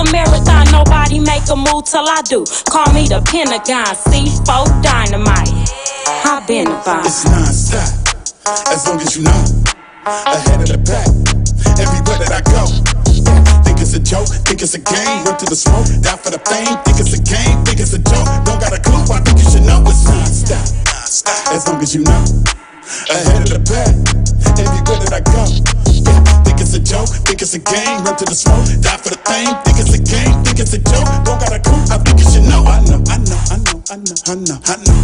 a marathon, nobody make a move till I do. Call me the Pentagon, C4 dynamite. I've been a bomb. It's non-stop, as long as you know. Ahead of the pack, everywhere that I go. Think it's a joke, think it's a game. Run to the smoke, die for the fame. Think it's a game, think it's a joke. Don't got a clue, I think you should know. It's non-stop, as long as you know. Ahead of the pack, everywhere that I go. Think it's a joke, think it's a game. Run to the smoke, die for the fame. Think it's a game, think it's a joke. Don't got a clue, I think you should know. I know, I know, I know, I know, I know, I know,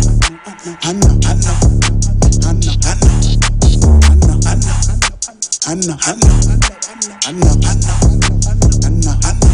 I know, I know, I know, I know. I know, I know, I know, I know, I know, I know.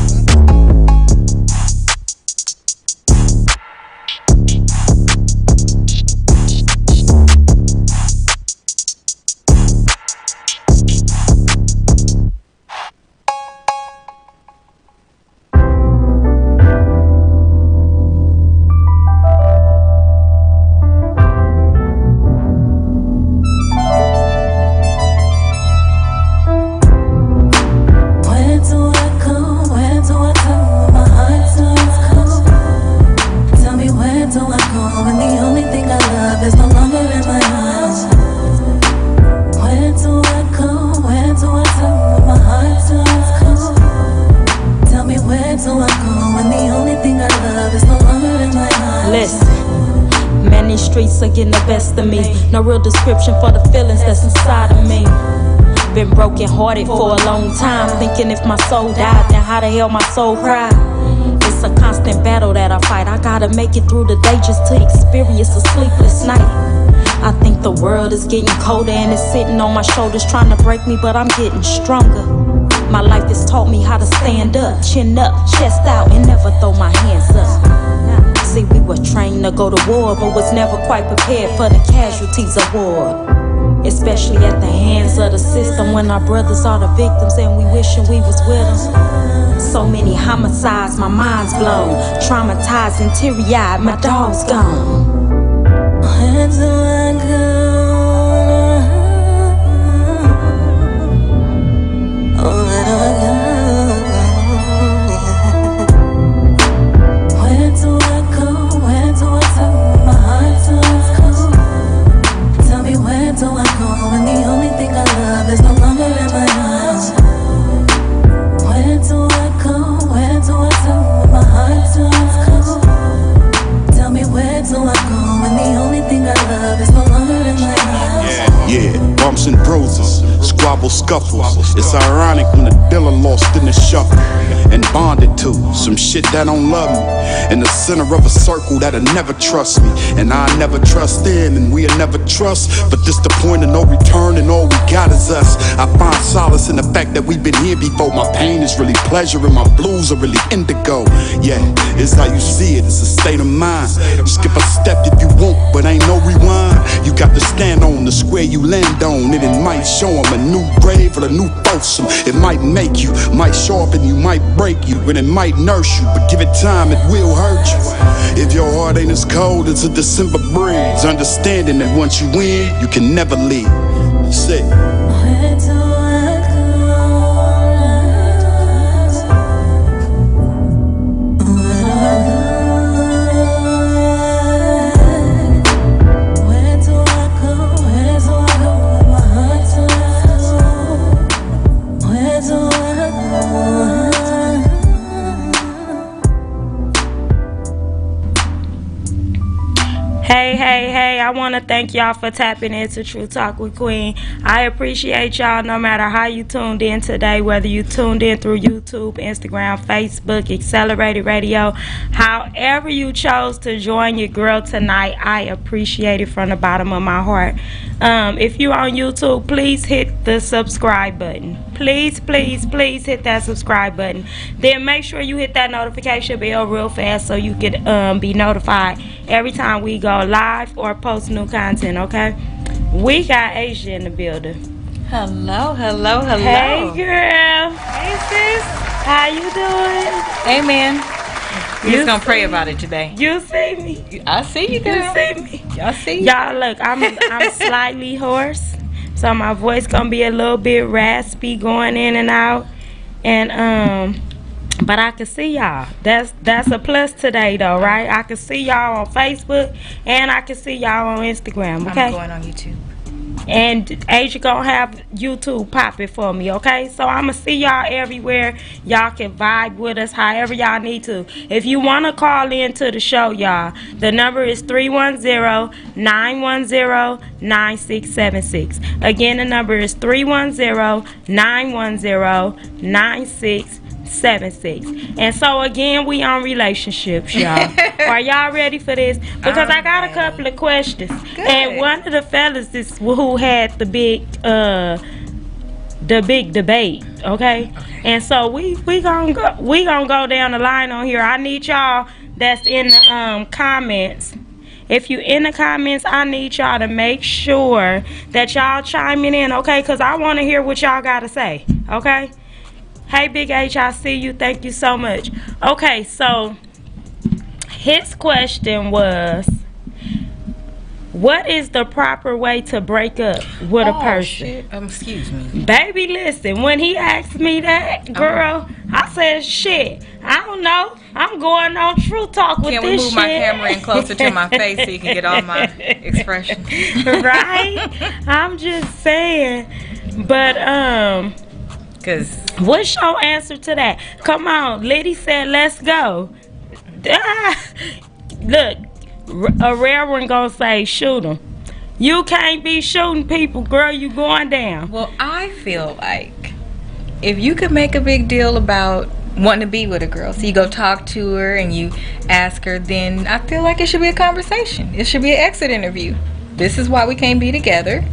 Getting the best of me. No real description for the feelings that's inside of me. Been broken hearted for a long time, thinking if my soul died, then how the hell my soul cried. It's a constant battle that I fight. I gotta make it through the day just to experience a sleepless night. I think the world is getting colder and it's sitting on my shoulders trying to break me, but I'm getting stronger. My life has taught me how to stand up, chin up, chest out, and never throw my hands up. See, we were trained to go to war, but was never quite prepared for the casualties of war. Especially at the hands of the system, when our brothers are the victims and we wishing we was with them. So many homicides, my mind's blown. Traumatized and teary-eyed, my dog's gone. Where do I go? Oh, where do I go? When the only thing I love is no longer in my arms. Where do I go? Where do I turn when my heart turns cold? Tell me where do I go when the only thing I love is no longer in my arms? Yeah, bumps and bruises, squabble scuffles. It's ironic when the dealer lost in the shuffle and bonded to some shit that don't love me. In the center of a circle that'll never trust me, and I never trust in, and we'll never trust. But this the point of no return, and all we got is us. I find solace in the fact that we've been here before. My pain is really pleasure, and my blues are really indigo. Yeah, it's how you see it. It's a state of mind. Skip a step if you want, but ain't no rewind. You got to stand on the square you land on, and it might show 'em a new grave or a new foursome. It might make you, might sharpen you, might break you, and it might nurse you. But give it time, it will hurt you. If your heart ain't as cold as a December breeze, understanding that once you win, you can never leave. Say, where do I go? Where do I go? Where do I go? My heart turns cold. Where do I go? Hey, I want to thank y'all for tapping into True Talk with Queen. I appreciate y'all no matter how you tuned in today, whether you tuned in through YouTube, Instagram, Facebook, Accelerated Radio, however you chose to join your girl tonight, I appreciate it from the bottom of my heart. If you're on YouTube, please hit the subscribe button. Please hit that subscribe button. Then make sure you hit that notification bell real fast so you can be notified every time we go live or post new content, okay? We got Asia in the building. Hello. Hey, girl. Hey, sis. How you doing? Amen. We're just gonna pray about it today. You see me? I see you, girl. You see me? I see you. Y'all, look, I'm slightly hoarse, so my voice gonna be a little bit raspy going in and out. And But I can see y'all. That's a plus today, though, right? I can see y'all on Facebook, and I can see y'all on Instagram, okay? I'm going on YouTube. And Asia gonna have YouTube popping for me, okay? So I'ma see y'all everywhere. Y'all can vibe with us however y'all need to. If you wanna call in to the show, y'all, the number is 310-910-9676. Again, the number is 310-910-9676. And so again, we on relationships, y'all. Are y'all ready for this? Because I got a couple of questions. Good. And one of the fellas is who had the big debate, okay? And so we gonna go down the line on here. I need y'all that's in the comments. If you in the comments, I need y'all to make sure that y'all chiming in, okay? Because I want to hear what y'all got to say, okay? Hey, Big H, I see you. Thank you so much. Okay, so his question was, what is the proper way to break up with a person? Shit. Excuse me. Baby, listen, when he asked me that, girl, I said, shit, I don't know. I'm going on True Talk with Can this we move shit. my camera in closer to my face so you can get all my expressions? Right? I'm just saying. But, Because what's your answer to that? Come on, Liddy said, let's go. Look, a rare one gonna say, shoot 'em. You can't be shooting people, girl. You going down. well, I feel like if you could make a big deal about wanting to be with a girl, so you go talk to her and you ask her, then I feel like it should be a conversation. It should be an exit interview. This is why we can't be together,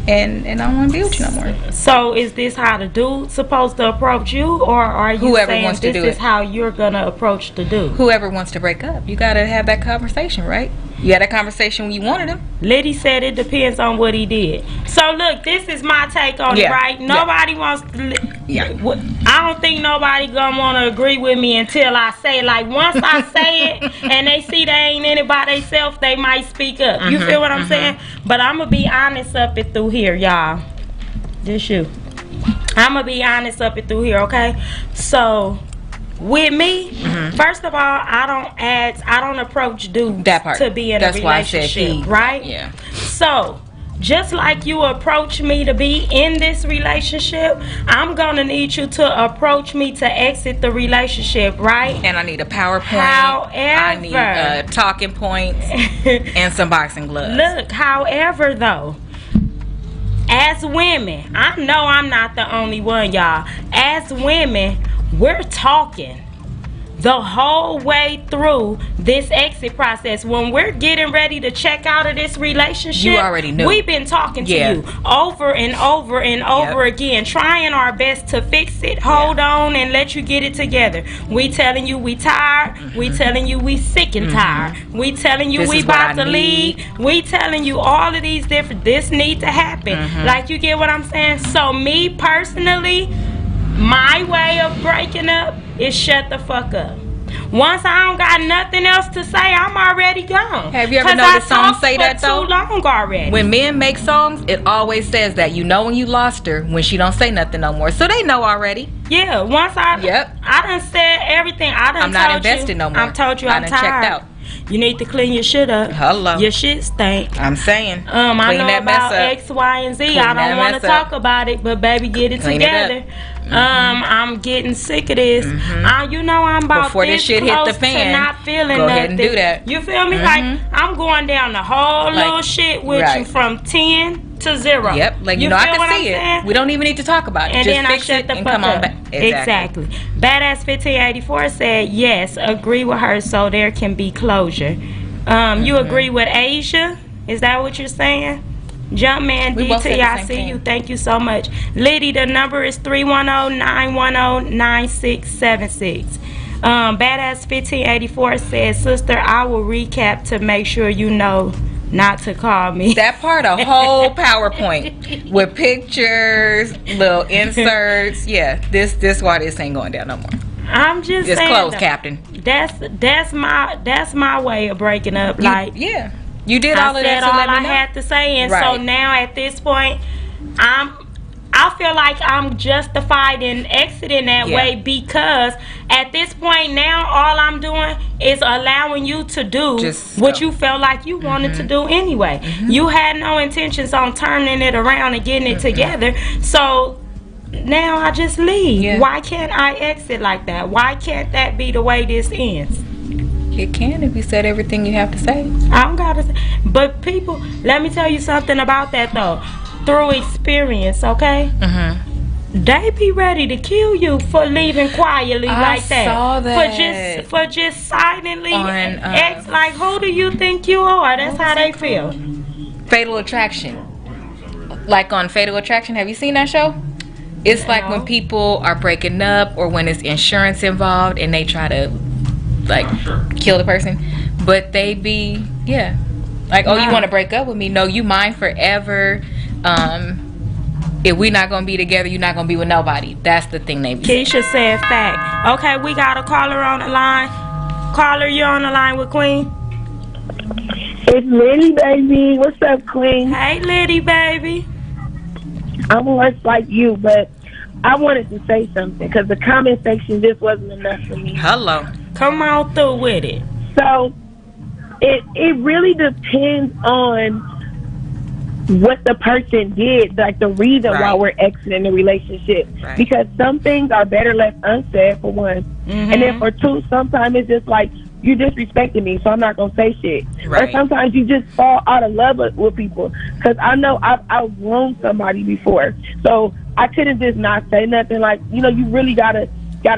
and I don't want to be with you no more. So is this how the dude's supposed to approach you, or are you Whoever saying wants to this do is it. how you're gonna approach the dude? Whoever wants to break up, you gotta have that conversation, right? You had that conversation when you wanted him. Liddy said it depends on what he did. So look, this is my take on it, Yeah. right? Nobody wants to. I don't think nobody gonna want to agree with me until I say it. Like once I say it and they see they ain't in it by themselves, they might speak up. You feel what I'm saying? But I'm gonna be honest up it through here, y'all. This you. I'm gonna be honest up it through here, okay? So with me, first of all, I don't approach dudes That part. to be in That's a why I said relationship, he. right? Yeah. So just like you approach me to be in this relationship, I'm gonna need you to approach me to exit the relationship, right? And I need a PowerPoint. However, I need talking points and some boxing gloves. Look, however though, as women, I know I'm not the only one, y'all. As women, we're talking the whole way through this exit process. When we're getting ready to check out of this relationship, You already knew. we've been talking to Yeah. you over and over and over again, trying our best to fix it, hold on, and let you get it together. We telling you we tired. We telling you we sick and tired. We telling you This we is what about I to need. leave. We telling you all of these different, this need to happen. Like, you get what I'm saying? So me personally, my way of breaking up is shut the fuck up. Once I don't got nothing else to say, I'm already gone. Have you ever 'Cause noticed I songs talked say for that, though? too long already. When men make songs, it always says that. You know when you lost her when she don't say nothing no more. So they know already. Yeah, once I Yep. I done said everything. I done I'm not told invested you, no more. I've told you I I'm done tired. checked out. You need to clean your shit up. Hello. Your shit stink. I'm saying. I Clean know that mess about up. X, Y, and Z. Clean I don't that want to mess talk up. about it, but baby, get it Clean it up. together. I'm getting sick of this. You know I'm about Before this shit hit the close fan, to not feeling go nothing. ahead and do that. You feel me? Like I'm going down the whole Like, little shit with right. you from 10 to 0. Yep. Like, you know, I can see it. We don't even need to talk about it. And Just then I fix shut it the and fuck come up. on back. Exactly. Badass 1584 said yes, agree with her so there can be closure. You agree with Asia? Is that what you're saying? Jumpman We both said DT, the I same see thing. you. Thank you so much. Liddy, the number is 310-910-9676. Badass 1584 says, sister, I will recap to make sure you know not to call me. That part, a whole PowerPoint with pictures, little inserts. Yeah, this why this ain't going down no more. I'm just It's saying closed, though, Captain. That's my way of breaking up. Like, Yeah, you did I all of said that to all let me I know. had to say, and so Right. now at this point, I I feel like I'm justified in exiting that way because at this point now, all I'm doing is allowing you to do what you felt like you wanted to do anyway. You had no intentions on turning it around and getting it together. So now I just leave. Why can't I exit like that? Why can't that be the way this ends? It can if you said everything you have to say. I don't gotta say. But people, let me tell you something about that though. Through experience, okay? They be ready to kill you for leaving quietly like that. Saw that. For just silently ex. Like, who do you think you are? That's how they feel. Fatal Attraction. Like on Fatal Attraction, have you seen that show? It's like when people are breaking up or when it's insurance involved and they try to like kill the person, but they be like, oh, you want to break up with me? No, you mine forever. If we not gonna be together, you're not gonna be with nobody. That's the thing they be saying. Keisha said fact. Okay, we got a caller on the line. Caller, you on the line with Queen? It's Liddy, baby. What's up, Queen? Hey, Liddy, baby. I'm less like you, but I wanted to say something because the comment section just wasn't enough for me. Hello. Come on through with it. So it really depends on what the person did, like the reason why we're exiting the relationship. Because some things are better left unsaid, for one. And then for two, sometimes it's just like, you disrespecting me, so I'm not gonna say shit. Or sometimes you just fall out of love with people. Because I know I've outgrown somebody before, so I couldn't just not say nothing. Like, you know, you really gotta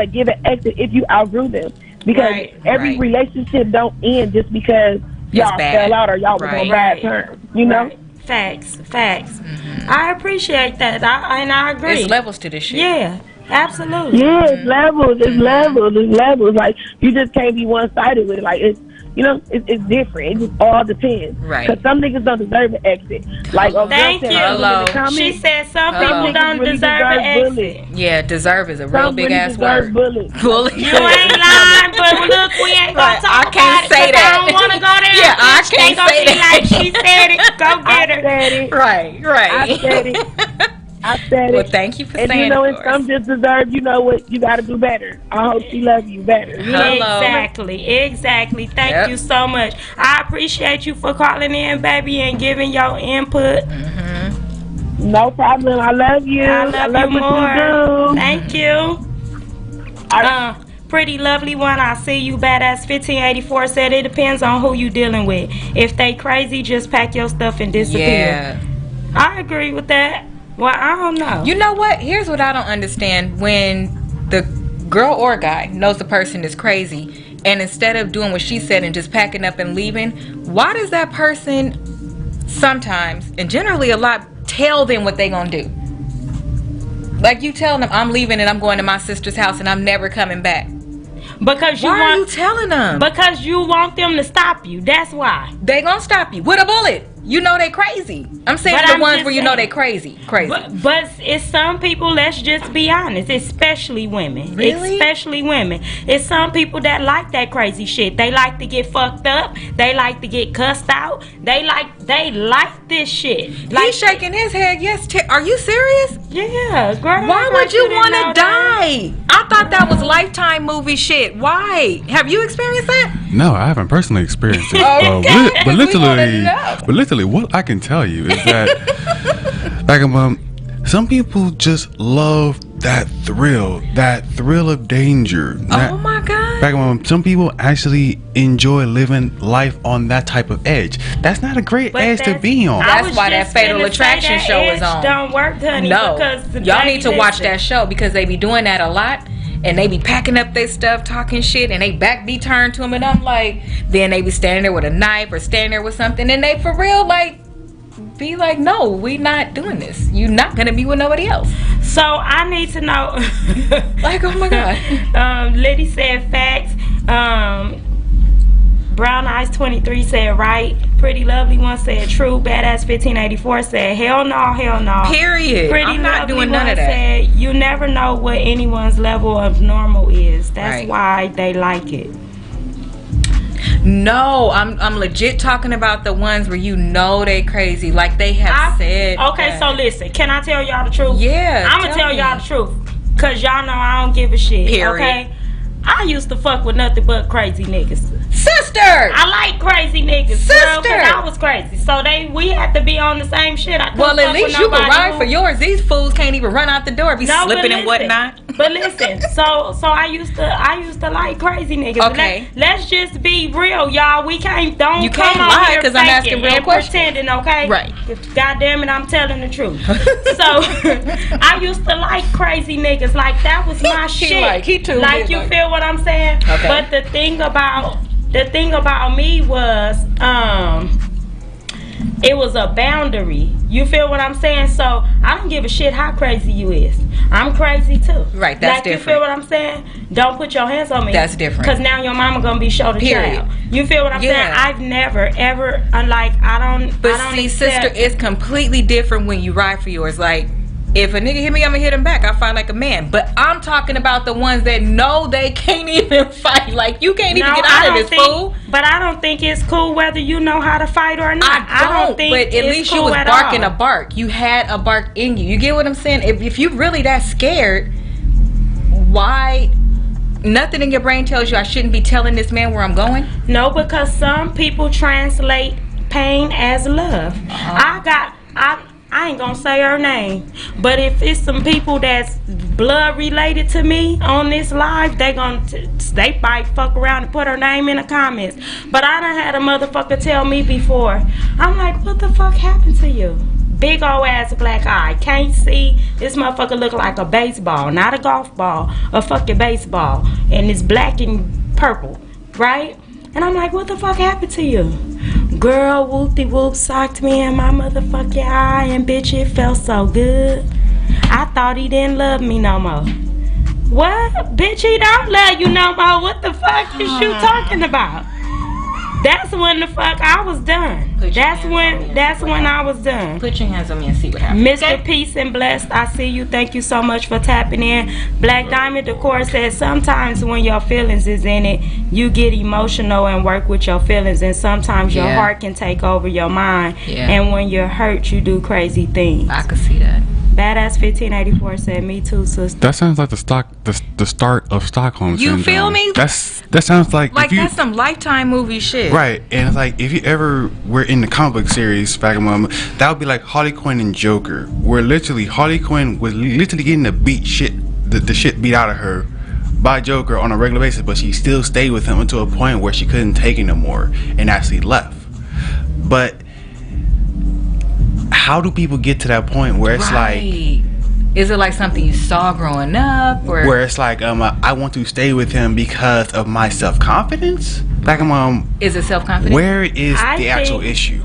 give an exit if you outgrew them. Because every relationship don't end just because y'all fell out or y'all was on bad terms. You know. Facts. I appreciate that. I agree. There's levels to this shit. Yeah, absolutely. Yeah, it's levels. Like, you just can't be one-sided with it. Like, it's, you know, it's different. It just all depends. Because some niggas don't deserve an exit. Like, thank you. She said some people don't deserve an exit. Yeah, deserve is a real big ass word. Bullet. You ain't lying, but look, we ain't gonna talk about it. I don't want to go there. Yeah, I can't say that. Like she said it. Go get her. I said it. Right. I said it. I said it. Well, thank you for saying it. And you know, and some just deserve, you know what, you got to do better. I hope she loves you better. Hello. Exactly. Thank you so much. I appreciate you for calling in, baby, and giving your input. No problem. I love you. I love you more. You do. Thank you. Pretty lovely one. I see you. Badass 1584 said it depends on who you dealing with. If they crazy, just pack your stuff and disappear. Yeah. I agree with that. Well, I don't know. You know what? Here's what I don't understand. When the girl or guy knows the person is crazy, and instead of doing what she said and just packing up and leaving, why does that person sometimes, and generally a lot, tell them what they gonna do? Like, you telling them, I'm leaving and I'm going to my sister's house and I'm never coming back. Because why are you telling them? Because you want them to stop you. That's why. They gonna stop you with a bullet. You know they crazy. I'm saying the ones where you know they crazy. But it's some people, let's just be honest, especially women. Really? Especially women. It's some people that like that crazy shit. They like to get fucked up. They like to get cussed out. They like this shit. Like, he's shaking his head. Yes. Are you serious? Yeah, girl. Why would you want to die? I thought that was Lifetime movie shit. Why? Have you experienced that? No, I haven't personally experienced it. But literally, what I can tell you is that, like, some people just love that thrill of danger. Oh my God! Some people actually enjoy living life on that type of edge. That's not a great edge to be on. That's why that Fatal Attraction show is on. Don't work, honey. No, because y'all need to watch that show because they be doing that a lot. And they be packing up their stuff, talking shit, and they back be turned to them, and I'm like, then they be standing there with a knife or standing there with something, and they for real like be like, no, we not doing this. You're not gonna be with nobody else. So I need to know. Like, oh my God. Liddy said facts. Brown Eyes 23 said right. Pretty Lovely One said true. Badass 1584 said hell no. Period. Pretty I'm not Lovely doing One none of that. said you never know what anyone's level of normal is. That's why they like it. No, I'm legit talking about the ones where you know they crazy, like they have said. Okay, that. so listen, can I tell y'all the truth? Yeah, I'm gonna tell y'all the truth, cause y'all know I don't give a shit. Period. Okay, I used to fuck with nothing but crazy niggas. Sister, I like crazy niggas, girl, Sister. 'cause I was crazy. So we had to be on the same shit. Well, at least you can ride for yours. These fools can't even run out the door, be slipping and whatnot. But listen, so I used to like crazy niggas. Okay. Let's just be real, y'all. We can't You come can't on lie, here 'cause I'm asking faking real and questions. pretending, okay? Right. God damn it, I'm telling the truth. So I used to like crazy niggas. Like that was my shit. He too. Like you feel what I'm saying? Okay. But the thing about me was it was a boundary. You feel what I'm saying? So I don't give a shit how crazy you is. I'm crazy too. Right, that's like, different. You feel what I'm saying? Don't put your hands on me. That's different. Because now your mama gonna be shoulder Period. child. You feel what I'm saying? I've never ever I don't see, accept- sister, it's completely different when you ride for yours. Like, if a nigga hit me, I'm gonna hit him back. I fight like a man. But I'm talking about the ones that know they can't even fight. Like, you can't even get out of this, fool. But I don't think it's cool whether you know how to fight or not. I don't think but at it's least cool you was at barking all. a bark. You had a bark in you. You get what I'm saying? If you really that scared, why nothing in your brain tells you I shouldn't be telling this man where I'm going? No, because some people translate pain as love. I ain't gonna say her name, but if it's some people that's blood related to me on this live, they might fuck around and put her name in the comments. But I done had a motherfucker tell me before. I'm like, what the fuck happened to you? Big old ass black eye, can't see. This motherfucker look like a baseball, not a golf ball, a fucking baseball, and it's black and purple, right? And I'm like, what the fuck happened to you? Girl, whoop-de-whoop socked me in my motherfucking eye, and bitch, it felt so good. I thought he didn't love me no more. What? Bitch, he don't love you no more. What the fuck is you talking about? That's when the fuck I was done. That's when I was done. Put your hands on me and see what happens. Mr. Peace and Blessed, I see you. Thank you so much for tapping in. Black Diamond Decor says sometimes when your feelings is in it, you get emotional and work with your feelings, and sometimes your heart can take over your mind. Yeah. And when you're hurt, you do crazy things. I could see that. Badass 1584 said, "Me too, sister." That sounds like the start of Stockholm Syndrome. You feel me? That sounds like that's some Lifetime movie shit. Right, and it's like if you ever were in the comic book series back in my, that would be like Harley Quinn and Joker, where literally Harley Quinn was literally getting the shit beat out of her by Joker on a regular basis, but she still stayed with him until a point where she couldn't take it no more and actually left. But how do people get to that point where it's like, is it like something you saw growing up, or where it's like I want to stay with him because of my self-confidence? Like is it self-confidence? Where is the actual issue?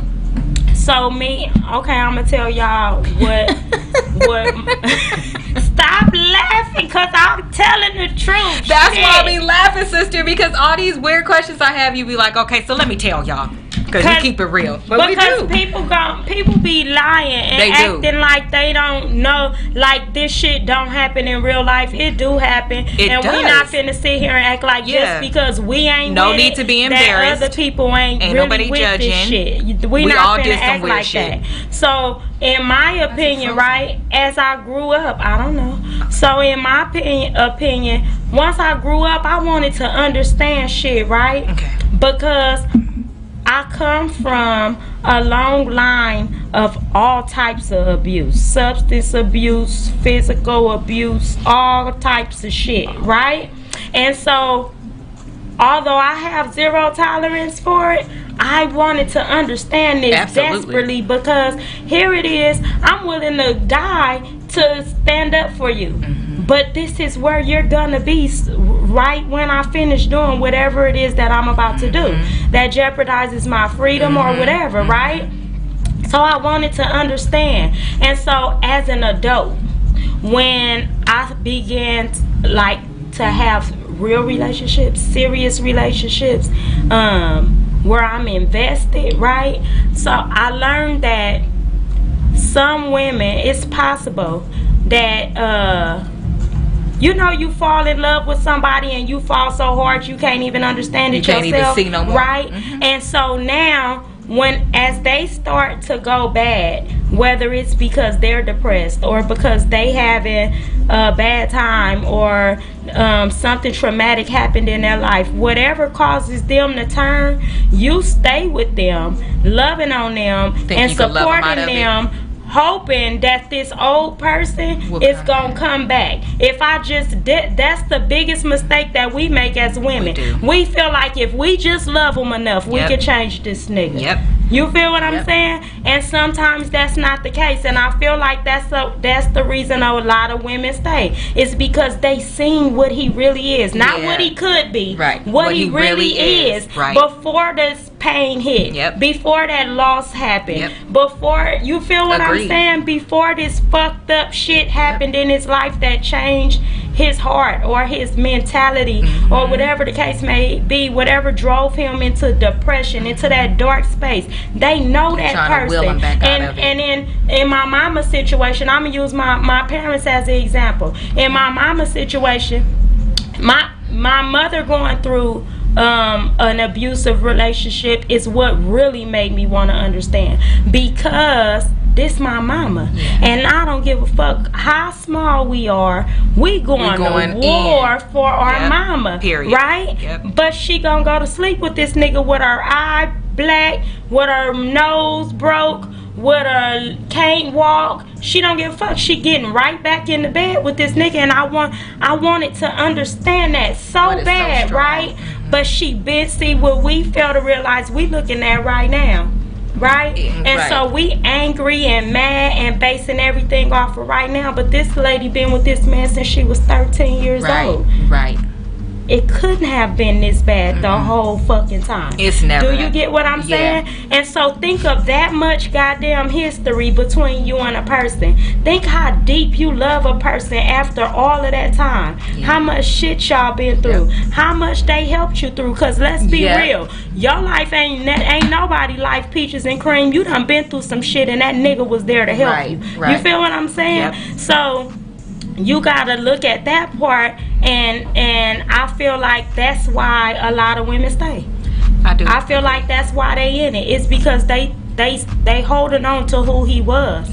So me, okay, I'm gonna tell y'all what stop laughing, cause I'm telling the truth. That's why I be laughing, sister, because all these weird questions I have, you be like, okay, so let me tell y'all. Because you keep it real. But because we do. people be lying and acting like they don't know, like this shit don't happen in real life. It do happen. It and does. We not finna sit here and act like just because we ain't no with need it, to be that embarrassed. other people ain't really nobody with judging. this shit. We not all finna did some act weird like shit. that. So in my opinion, right, as I grew up, I don't know. So in my opinion, once I grew up, I wanted to understand shit, right? Okay. Because I come from a long line of all types of abuse, substance abuse, physical abuse, all types of shit, right? And so, although I have zero tolerance for it, I wanted to understand this desperately, because here it is, I'm willing to die to stand up for you. But this is where you're gonna be right when I finish doing whatever it is that I'm about to do that jeopardizes my freedom or whatever, right? So I wanted to understand. And so as an adult, when I began to have real relationships, serious relationships, where I'm invested, right? So I learned that some women, it's possible that You know, you fall in love with somebody and you fall so hard you can't even understand it yourself. You can't even see no more. Right? And so now, as they start to go bad, whether it's because they're depressed or because they having a bad time or something traumatic happened in their life, whatever causes them to turn, you stay with them, loving on them and supporting them, hoping that this old person is gonna come back. If I just that's the biggest mistake that we make as women. We feel like if we just love them enough, we can change this nigga. You feel what I'm saying? And sometimes that's not the case, and I feel like that's the reason a lot of women stay. It's because they seen what he really is, not what he could be, what he really is before this pain hit, before that loss happened, before, you feel what I'm saying, before this fucked up shit happened in his life that changed his heart or his mentality or whatever the case may be, whatever drove him into depression, into that dark space. They know that person. And in my mama's situation, I'm gonna use my parents as an example. In my mama's situation, my mother going through an abusive relationship is what really made me want to understand, because this my mama, and I don't give a fuck how small we are. We going to war for our mama, right? But she gonna go to sleep with this nigga with her eye black, with her nose broke, with her can't walk. She don't give a fuck. She getting right back in the bed with this nigga, and I wanted to understand that so bad, right? But she busy. What we fail to realize, we looking at right now. Right? And so we angry and mad and basing everything off of right now. But this lady been with this man since she was 13 years old. Right. It couldn't have been this bad the whole fucking time. It's never. Do you get what I'm saying? And so think of that much goddamn history between you and a person. Think how deep you love a person after all of that time. How much shit y'all been through. How much they helped you through. Cause let's be real, your life ain't nobody life peaches and cream. You done been through some shit, and that nigga was there to help you. You feel what I'm saying? So you gotta look at that part, and I feel like that's why a lot of women stay. I feel like that's why they in it. It's because they holding on to who he was,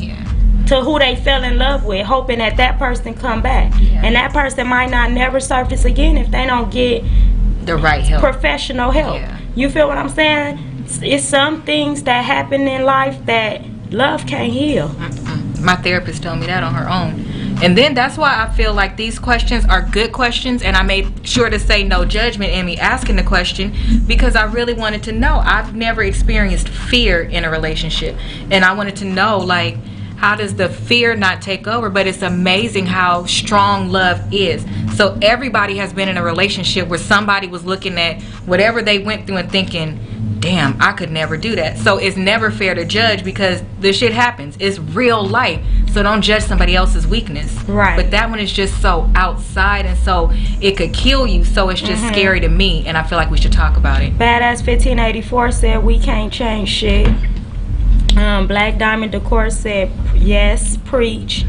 to who they fell in love with, hoping that person come back, and that person might not never surface again if they don't get the right help, professional help. You feel what I'm saying? It's some things that happen in life that love can't heal. My therapist told me that on her own. And then that's why I feel like these questions are good questions, and I made sure to say no judgment in me asking the question, because I really wanted to know. I've never experienced fear in a relationship, and I wanted to know, like, how does the fear not take over? But it's amazing how strong love is. So everybody has been in a relationship where somebody was looking at whatever they went through and thinking, damn, I could never do that. So it's never fair to judge, because the shit happens. It's real life. So don't judge somebody else's weakness. Right. But that one is just so outside, and so it could kill you. So it's just scary to me, and I feel like we should talk about it. Badass 1584 said we can't change shit. Black Diamond Decor said yes, preach.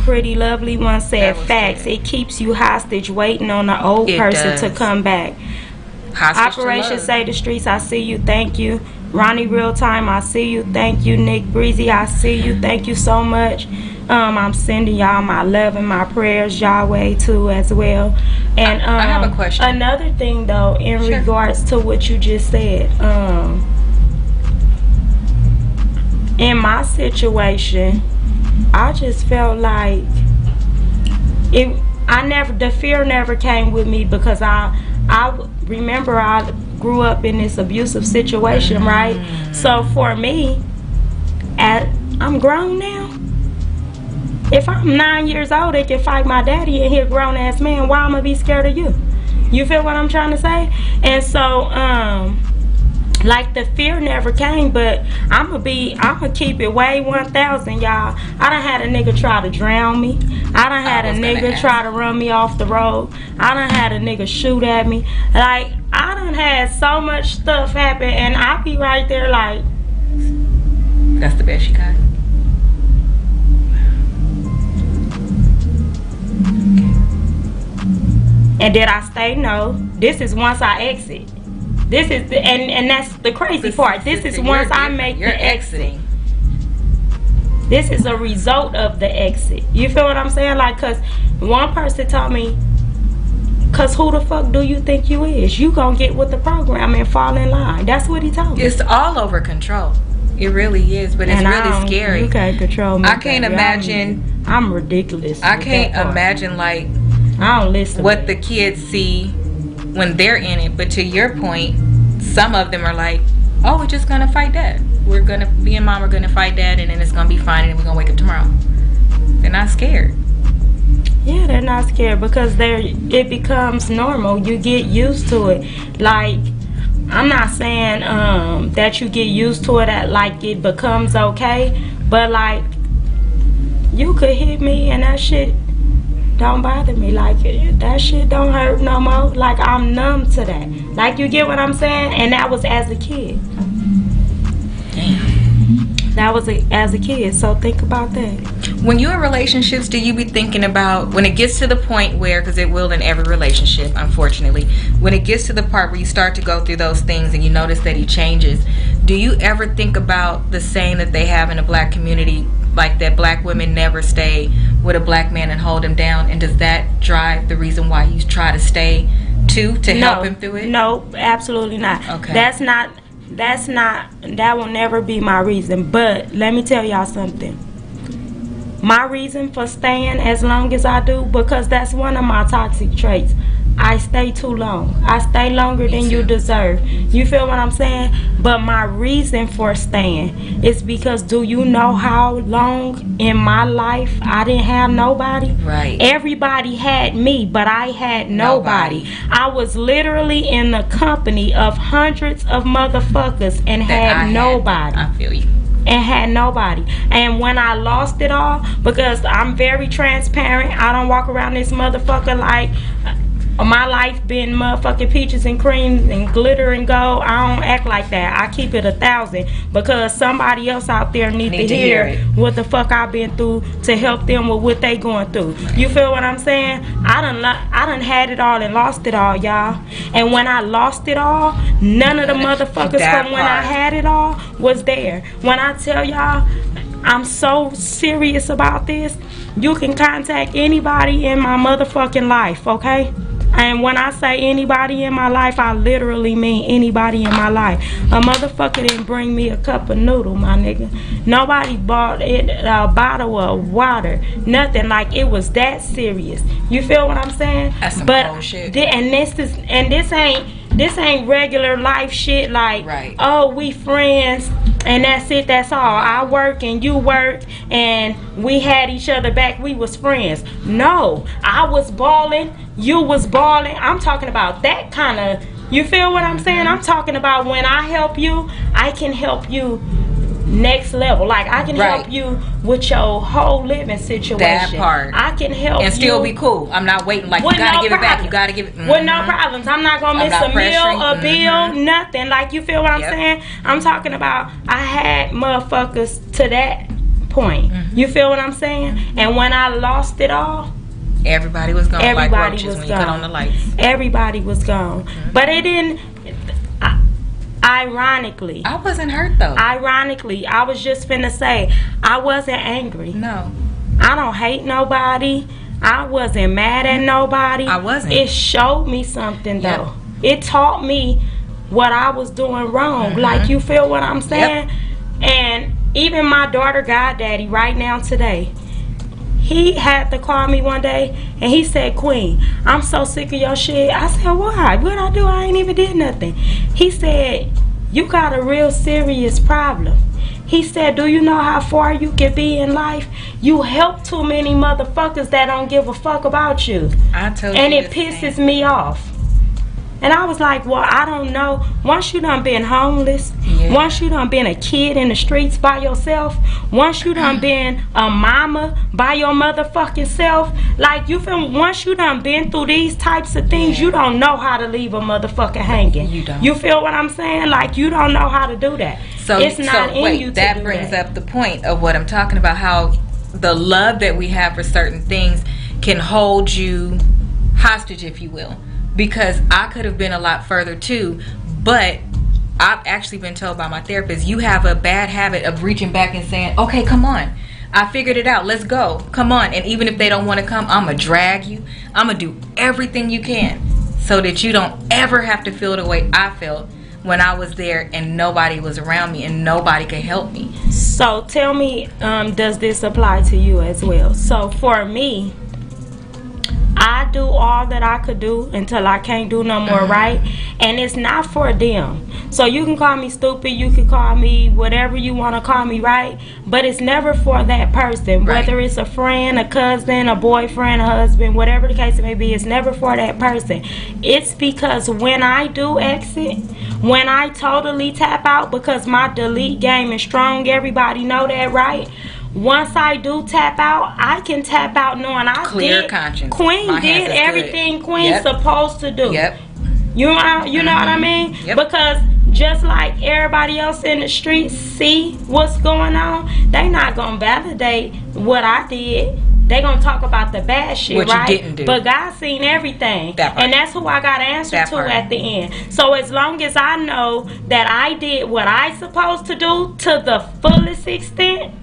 Pretty Lovely One said facts. It keeps you hostage waiting on the old person to come back. Operation Say the Streets, I see you, thank you. Ronnie Real Time, I see you, thank you. Nick Breezy, I see you, thank you so much. I'm sending y'all my love and my prayers y'all way too as well. And I have a question. Another thing though, in regards to what you just said, in my situation, I just felt like the fear never came with me, because I remember I grew up in this abusive situation, right? So for me, I'm grown now. If I'm 9 years old, they can fight my daddy and he a grown ass man. Why I'm gonna be scared of you? You feel what I'm trying to say? And so, like, the fear never came, but I'ma keep it way 1,000, y'all. I done had a nigga try to drown me. I done had a nigga try to run me off the road. I done had a nigga shoot at me. Like, I done had so much stuff happen, and I be right there like, that's the best you got. And did I stay? No. This is once I exit. This is and that's the crazy part. This is once I make the exit. This is a result of the exit. You feel what I'm saying? Like, cause one person told me, cause who the fuck do you think you is? You gonna get with the program and fall in line. That's what he told me. It's all over control. It really is, but it's really scary. You can't control me. I can't imagine. I'm ridiculous. I can't imagine like I don't listen. What the kids see when they're in it. But to your point, some of them are like, "Oh, we're just gonna fight dad. Me and mom are gonna fight dad, and then it's gonna be fine, and we're gonna wake up tomorrow." They're not scared. Yeah, they're not scared because it becomes normal. You get used to it. Like, I'm not saying that you get used to it like it becomes okay, but like you could hit me and that shit don't bother me. Like, that shit don't hurt no more. Like, I'm numb to that. Like, you get what I'm saying? And that was as a kid. That was as a kid, so think about that. When you're in relationships, do you be thinking about, when it gets to the point where, because it will in every relationship, unfortunately, when it gets to the part where you start to go through those things and you notice that he changes, do you ever think about the saying that they have in the black community, like that black women never stay with a black man and hold him down, and does that drive the reason why you try to stay too, to help him through it? No, absolutely not. Okay. That will never be my reason. But let me tell y'all something. My reason for staying as long as I do, because that's one of my toxic traits. I stay too long. I stay longer than you deserve. You feel what I'm saying? But my reason for staying is because, do you know how long in my life I didn't have nobody? Right. Everybody had me, but I had nobody. I was literally in the company of hundreds of motherfuckers and had nobody. I feel you. And had nobody. And when I lost it all, because I'm very transparent, I don't walk around this motherfucker like my life been motherfucking peaches and cream and glitter and gold. I don't act like that. I keep it 1,000 because somebody else out there need to hear what the fuck I've been through to help them with what they going through. You feel what I'm saying? I done had it all and lost it all, y'all. And when I lost it all, none of the motherfuckers from when I had it all was there. When I tell y'all I'm so serious about this, you can contact anybody in my motherfucking life, okay? And when I say anybody in my life, I literally mean anybody in my life. A motherfucker didn't bring me a cup of noodle, my nigga. Nobody bought it a bottle of water. Nothing. Like, it was that serious. You feel what I'm saying? That's some bullshit. This ain't regular life shit like, oh, we friends and that's it, that's all. I work and you work and we had each other back, we was friends. No, I was balling, you was balling. I'm talking about that kind of, you feel what I'm saying? I'm talking about when I help you, I can help you next level. Like, I can help you with your whole living situation. That part. I can help and still be cool. I'm not waiting like, you gotta give it back, you gotta give it. With no problems. I'm not gonna miss a meal, a bill, nothing. Like, you feel what I'm saying? I'm talking about, I had motherfuckers to that point. You feel what I'm saying? And when I lost it all, everybody was gone. Like roaches when you cut on the lights. Everybody was gone. But it didn't. Ironically, I wasn't hurt though. Ironically, I was just finna say, I wasn't angry. No, I don't hate nobody. I wasn't mad at nobody. I wasn't. It showed me something though. It taught me what I was doing wrong. Like, you feel what I'm saying? And even my daughter goddaddy right now today, he had to call me one day and he said, Queen, I'm so sick of your shit. I said, why? What I do? I ain't even did nothing. He said, you got a real serious problem. He said, do you know how far you can be in life? You help too many motherfuckers that don't give a fuck about you. I told you. And it pisses me off. And I was like, well, I don't know. Once you done been homeless, once you done been a kid in the streets by yourself, once you done been a mama by your motherfucking self, like, you feel, once you done been through these types of things, you don't know how to leave a motherfucker hanging. You don't. You feel what I'm saying? Like, you don't know how to do that. So it's not in you to that do brings that. up the point of what I'm talking about, how the love that we have for certain things can hold you hostage, if you will, because I could have been a lot further too. But I've actually been told by my therapist, you have a bad habit of reaching back and saying, okay, come on, I figured it out, let's go, come on. And even if they don't want to come, I'm gonna drag you. I'm gonna do everything you can so that you don't ever have to feel the way I felt when I was there and nobody was around me and nobody could help me. So tell me, does this apply to you as well? So for me, I do all that I could do until I can't do no more, right? And it's not for them. So you can call me stupid, you can call me whatever you want to call me, right? But it's never for that person. Right. Whether it's a friend, a cousin, a boyfriend, a husband, whatever the case may be, it's never for that person. It's because when I do exit, when I totally tap out, because my delete game is strong, everybody know that, right? Once I do tap out, I can tap out knowing I Clear did. conscience. Queen My hands did is everything good. Queen Yep. supposed to do. Yep. You know what I mean? Yep. Because just like everybody else in the streets see what's going on, they not gonna validate what I did. They gonna talk about the bad shit, What you right? didn't do. But God seen everything, That part. and that's who I got answer That to part. at the end. So as long as I know that I did what I supposed to do to the fullest extent,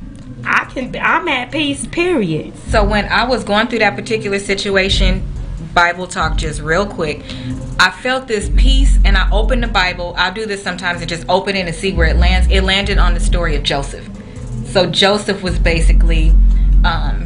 I'm at peace, period. So when I was going through that particular situation, Bible talk just real quick, I felt this peace and I opened the Bible. I'll do this sometimes and just open it and see where it lands. It landed on the story of Joseph. So Joseph was basically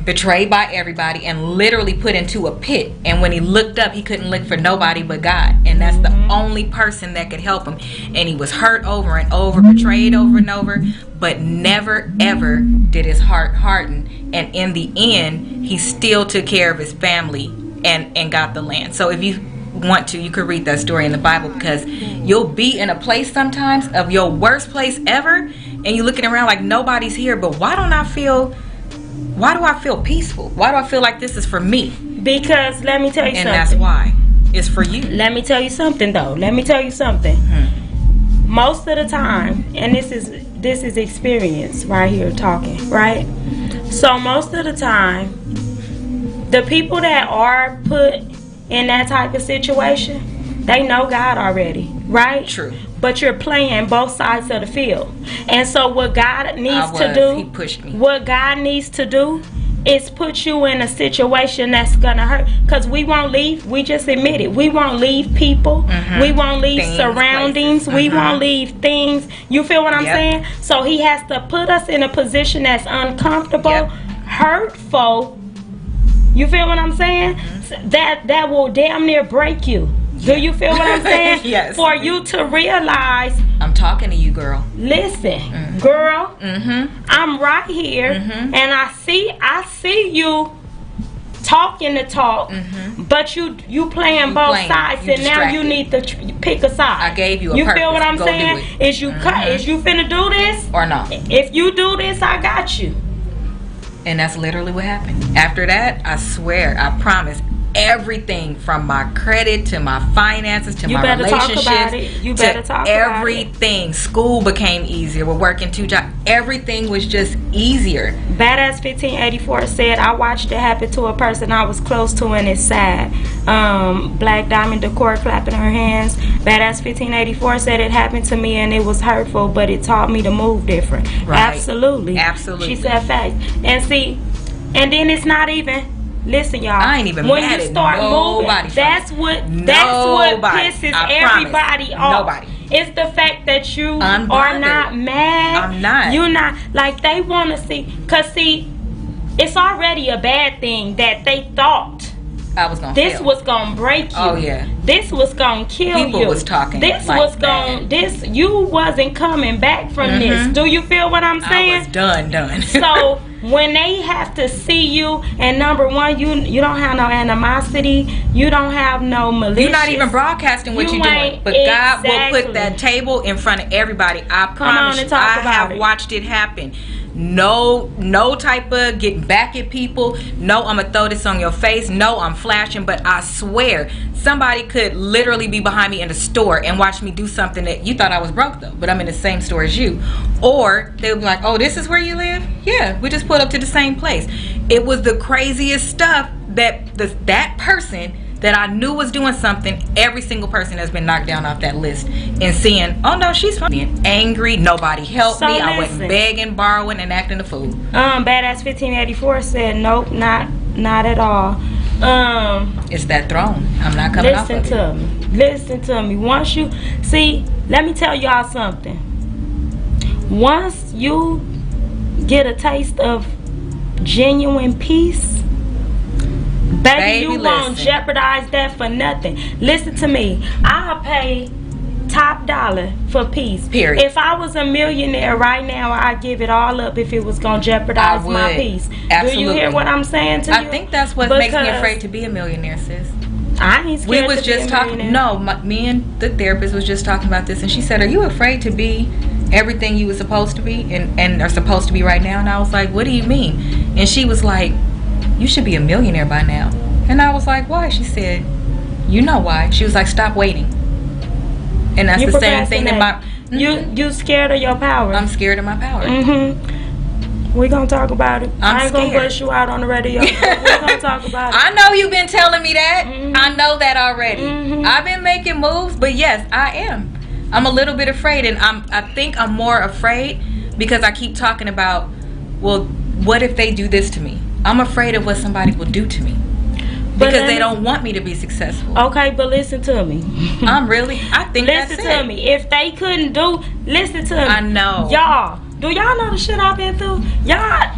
betrayed by everybody and literally put into a pit. And when he looked up, he couldn't look for nobody but God. And that's the only person that could help him. And he was hurt over and over, betrayed over and over, but never ever did his heart harden. And in the end, he still took care of his family and got the land. So if you want to, you could read that story in the Bible, because you'll be in a place sometimes of your worst place ever, and you're looking around like nobody's here, but why do I feel peaceful? Why do I feel like this is for me? Because let me tell you And something. that's why it's for you. Let me tell you something though. Let me tell you something. Most of the time, and this is experience right here talking, right? So most of the time, the people that are put in that type of situation, they know God already, right? True. But you're playing both sides of the field. And so what God needs to do, He pushed me. what God needs to do is put you in a situation that's gonna hurt. Because we won't leave, we just admit it, we won't leave people, we won't leave Things, surroundings, places. we won't leave things. You feel what I'm Yep. saying? So he has to put us in a position that's uncomfortable, Yep. hurtful. You feel what I'm saying? That will damn near break you. Do you feel what I'm saying? Yes. For you to realize, I'm talking to you, girl. listen, girl, I'm right here, and I see you talking the talk, but you playing both playing. sides, You and now you distracted. need to pick a side. I gave you a You feel purpose. what I'm Go do saying? it. Is you finna do this? Or not. If you do this, I got you. And that's literally what happened. After that, I swear, I promise, everything from my credit to my finances to You my better talk relationships about it. You to better talk about it. everything. School became easier. We're working 2 jobs. Everything was just easier. Badass 1584 said, I watched it happen to a person I was close to, and it's sad. Black Diamond Decor clapping her hands. Badass 1584 said, it happened to me and it was hurtful, but it taught me to move different. Right. Absolutely. Absolutely. She said facts. And see, and then it's not even, listen y'all, I ain't even when mad you at start nobody moving, from that's it. what Nobody. pisses I everybody promise. off. Nobody. It's the fact that you Unbothered. are not mad. I'm not. You're not, like, they want to see, because see, it's already a bad thing that they thought I was gonna this fail. was gonna break you. Oh, yeah. This was gonna kill you. People was talking This like was that. you wasn't coming back from this. Do you feel what I'm saying? I was done. So when they have to see you, and number one, you don't have no animosity, you don't have no malicious. You're not even broadcasting what You you're doing, ain't- but God will put exactly. that table in front of everybody. I promise and you, talk I about have it. watched it happen. No type of getting back at people. No, I'm gonna throw this on your face. No, I'm flashing. But I swear, somebody could literally be behind me in the store and watch me do something that you thought I was broke though, but I'm in the same store as you. Or they'll be like, "Oh, this is where you live? Yeah, we just pulled up to the same place." It was the craziest stuff that that person that I knew was doing something, every single person has been knocked down off that list. And seeing, oh no, she's fine. Being angry, nobody helped me. I wasn't begging, borrowing, and acting a fool. Badass 1584 said, nope, not at all. It's that throne. I'm not coming off of it. Listen to me. Once you see, let me tell y'all something. Once you get a taste of genuine peace, baby, you won't jeopardize that for nothing. Listen to me. I'll pay top dollar for peace. Period. If I was a millionaire right now, I'd give it all up if it was gonna jeopardize my peace. Absolutely. Do you hear what I'm saying to you? I think that's what makes me afraid to be a millionaire, sis. I ain't scared. We was just talking. No, me and the therapist was just talking about this, and she said, "Are you afraid to be everything you were supposed to be and are supposed to be right now?" And I was like, "What do you mean?" And she was like, "You should be a millionaire by now." And I was like, "Why?" She said, "You know why?" She was like, "Stop waiting." And that's the same thing about you scared of your power. I'm scared of my power. We're gonna talk about it. I ain't gonna push you out on the radio. We're gonna talk about it. I know you've been telling me that. I know that already. I've been making moves, but yes, I am. I'm a little bit afraid, and I think I'm more afraid because I keep talking about, well, what if they do this to me? I'm afraid of what somebody will do to me. Because they don't want me to be successful. Okay, but listen to me. I think that's it. Listen to me. If they couldn't listen to me. I know. Y'all, do y'all know the shit I've been through? Y'all,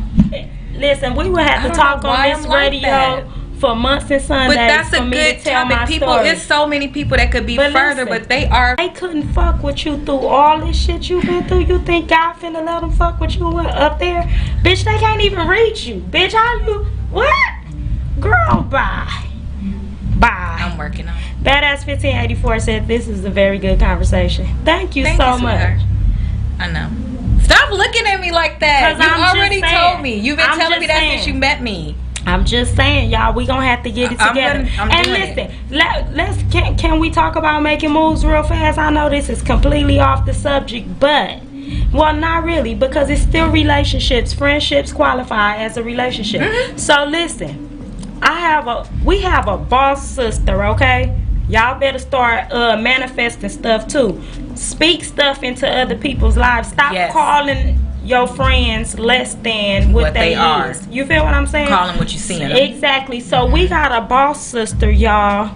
listen, we would have to talk on this radio for months and Sundays. But that's a good topic. People, there's so many people that could be further, but they couldn't fuck with you through all this shit you've been through. You think God finna let them fuck with you up there? Bitch, they can't even reach you. Bitch, how you, what? Girl, bye. I'm working on it. Badass 1584 said this is a very good conversation. Thank you so much. I know. Stop looking at me like that. You already told me. You've been telling me that since you met me. I'm just saying, y'all, we gonna have to get it together. And listen, can we talk about making moves real fast? I know this is completely off the subject, but well, not really, because it's still relationships. Friendships qualify as a relationship. So listen, we have a boss sister, okay? Y'all better start manifesting stuff too. Speak stuff into other people's lives. Stop calling your friends less than what they are. You feel what I'm saying? Call them what you see. Exactly. So we got a boss sister, y'all,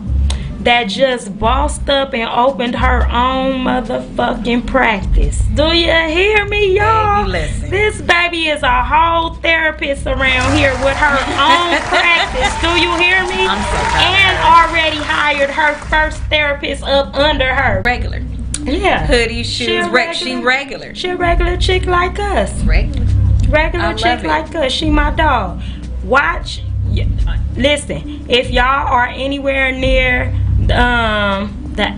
that just bossed up and opened her own motherfucking practice. Do you hear me, y'all? Baby, listen. This baby is a whole therapist around here with her own practice. Do you hear me? I'm so proud. And already hired her first therapist up under her. Regular. Yeah. Hoodie, shoes, she regular. She a regular chick like us. Regular chick like us. She my dog. Watch. Listen, if y'all are anywhere near the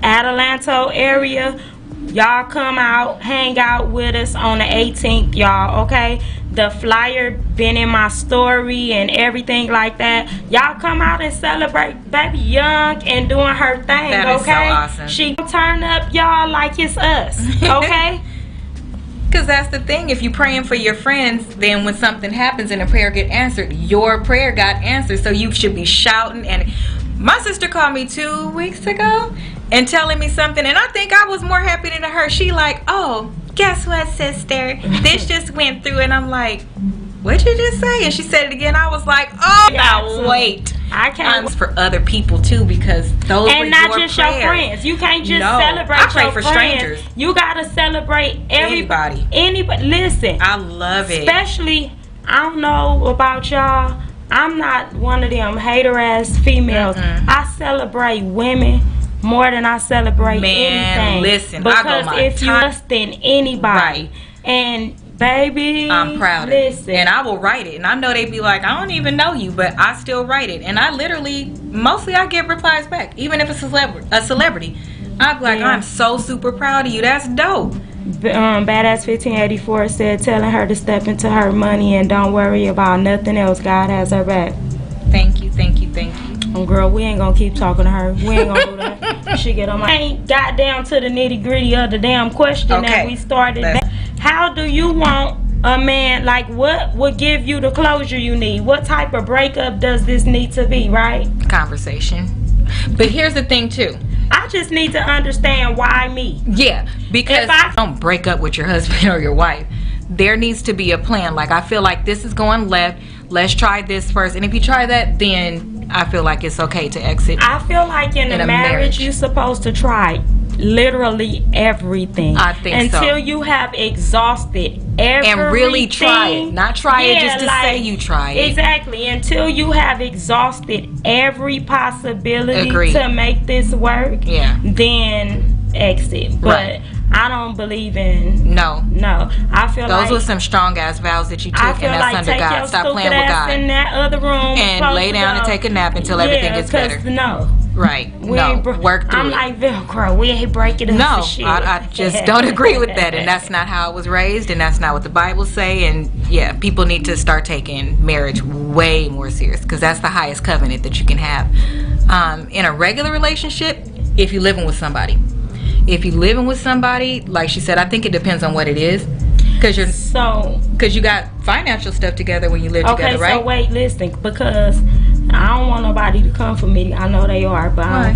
Adelanto area, y'all come out, hang out with us on the 18th, y'all, okay? The flyer been in my story and everything like that. Y'all come out and celebrate baby Young and doing her thing, that okay? Is so awesome. She turn up y'all like it's us, okay? Because that's the thing. If you're praying for your friends, then when something happens and a prayer get answered, your prayer got answered. So you should be shouting. And my sister called me 2 weeks ago and telling me something, and I think I was more happy than her. She like, oh, guess what, sister? This just went through. And I'm like, what'd you just say? And she said it again. I was like, oh, now wait. I can't. For other people too, because those and were not your just prayers. Your friends. You can't just celebrate I pray your for friends. strangers. You gotta celebrate Anybody. Listen, I love it. Especially, I don't know about y'all. I'm not one of them hater ass females. I celebrate women more than I celebrate anything. Listen, because I go my if you trust in anybody, and baby, I'm proud of it. And I will write it. And I know they be like, I don't even know you, but I still write it. And I literally, mostly I get replies back. Even if it's a celebrity. I'll be like, I'm so super proud of you. That's dope. Badass 1584 said, telling her to step into her money and don't worry about nothing else. God has her back. Thank you, thank you, thank you. Girl, we ain't gonna keep talking to her. We ain't gonna do that. She get on my. I ain't got down to the nitty gritty of the damn question that we started. How do you want a man? Like, what would give you the closure you need? What type of breakup does this need to be? Right? Conversation. But here's the thing too. I just need to understand why me. Yeah, because if I don't break up with your husband or your wife, there needs to be a plan. Like, I feel like this is going left. Let's try this first. And if you try that, then I feel like it's okay to exit. I feel like in a marriage, you're supposed to try literally everything. I think until you have exhausted everything. And really try it. Not try it just to say you try it. Exactly. Until you have exhausted every possibility to make this work, then exit. But I don't believe in no. I feel those were some strong ass vows that you took, and that's under God. Stop playing with God. In that other room and lay down and take a nap until everything gets better. Right. Work through I'm like Velcro. We ain't breaking up for shit. I just don't agree with that, and that's not how I was raised, and that's not what the Bible say. And yeah, people need to start taking marriage way more serious, because that's the highest covenant that you can have. In a regular relationship, if you're living with somebody. If you're living with somebody, like she said, I think it depends on what it is. Because you got financial stuff together when you live together, right? Okay, so wait, listen, because I don't want nobody to come for me. I know they are, but I don't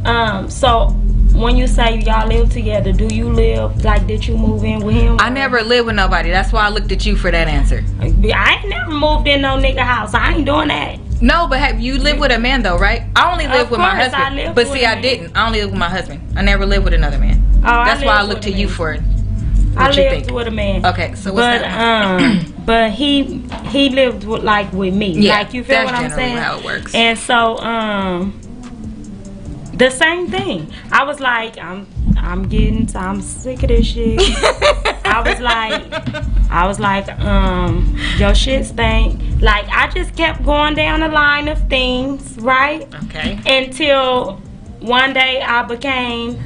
care. So when you say y'all live together, do you live, like, did you move in with him? I never lived with nobody. That's why I looked at you for that answer. I ain't never moved in no nigga house. I ain't doing that. No, but have you lived with a man though, right? I only lived with my husband. But see, I didn't. I only lived with my husband. I never lived with another man. That's why I looked to you for it. I lived with a man. Okay, so what's that? But he lived with me. Yeah, like, you feel what I'm saying? How it works. And so the same thing. I was like, I'm sick of this shit. I was like, your shit stink. Like, I just kept going down the line of things, right? Okay. Until one day I became